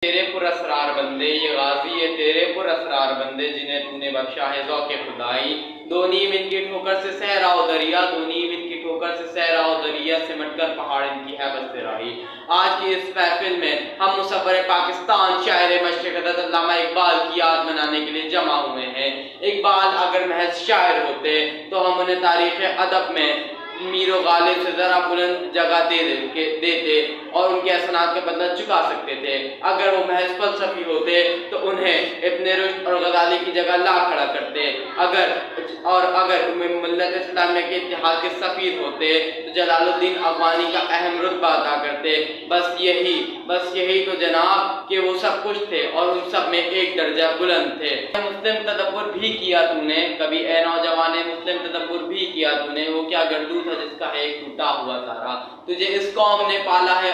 تیرے پر اسرار بندے، یہ غازی ہے تیرے پر اسرار بندے، جنہیں تو نے بخشا ہے ذوق خدائی۔ دو نیم ان کی ٹھوکر سے صحرا و دریا، دو نیم ان کی ٹھوکر سے صحرا و دریا، سمٹ کر پہاڑ ان کی ہے بس راہی۔ آج کی اس محفل میں ہم مصور پاکستان شاعر مشرق حضرت علامہ اقبال کی یاد منانے کے لیے جمع ہوئے ہیں۔ اقبال اگر محض شاعر ہوتے تو ہم انہیں تاریخ ادب میں میر و غالب سے ذرا بلند جگہ دیتے اور ان کے احسانات کا بدلہ چکا سکتے تھے۔ اگر وہ محض فلسفی ہوتے تو انہیں ابن رشد اور غزالی کی جگہ لا کھڑا کرتے۔ اگر ملت اسلامیہ کے اتحاد کے سفیر ہوتے تو جلال الدین افغانی کا اہم رتبہ ادا کرتے۔ بس یہی تو جناب کہ وہ سب کچھ تھے اور ان سب میں ایک درجہ بلند تھے۔ مسلم تدبر بھی کیا تو نے کبھی، اے نوجوان مسلم تدبر بھی کیا تو نے، وہ کیا گردو تھا جس کا ہے ایک ٹوٹا ہوا تارا۔ تجھے اس قوم نے پالا ہے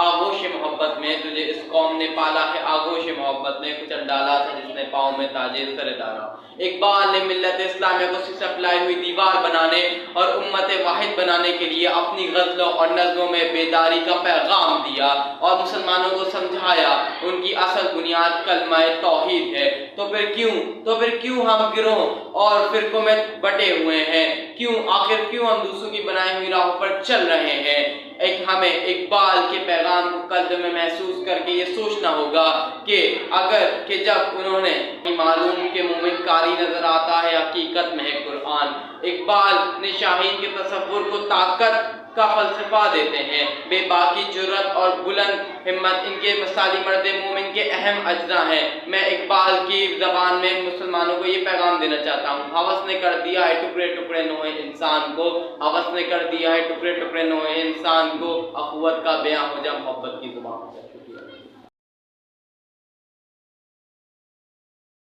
آغوش محبت میں، تجھے اس قوم نے پالا ہے آغوش محبت میں، کچل ڈالا تھا جس نے پاؤں میں تاجے سر دارا۔ اقبال نے ملت اسلامیہ کو سپلائی ہوئی دیوار بنانے اور امت واحد بنانے کے لیے اپنی غزلوں اور نظموں میں بیداری کا پیغام دیا اور مسلمانوں کو سمجھایا ان کی اصل بنیاد کلمہ توحید ہے۔ تو پھر کیوں ہم گروہ اور فرقوں میں بٹے ہوئے ہیں؟ آخر کیوں ہم دوسروں کی بنائی ہوئی راہوں پر چل رہے ہیں؟ ہمیں اقبال کے پیغام کو قلب میں محسوس کر کے یہ سوچنا ہوگا کہ جب انہوں نے معلوم کہ مومن کاری نظر آتا ہے حقیقت میں ہے قرآن۔ اقبال نے شاہین کے تصور کو طاقت کا فلسفہ دیتے ہیں۔ بے باکی، جرأت اور بلند ہمت ان کے مثالی مرد مومن کے اہم اجزاء ہیں۔ میں اقبال کی زبان میں مسلمانوں کو یہ پیغام دینا چاہتا ہوں: ہوس نے کر دیا ہے ٹکڑے ٹکڑے نوح انسان کو، ہوس نے کر دیا ہے ٹکڑے ٹکڑے نوح انسان کو، اخوت کا بیاں ہو جا محبت کی زبان سے۔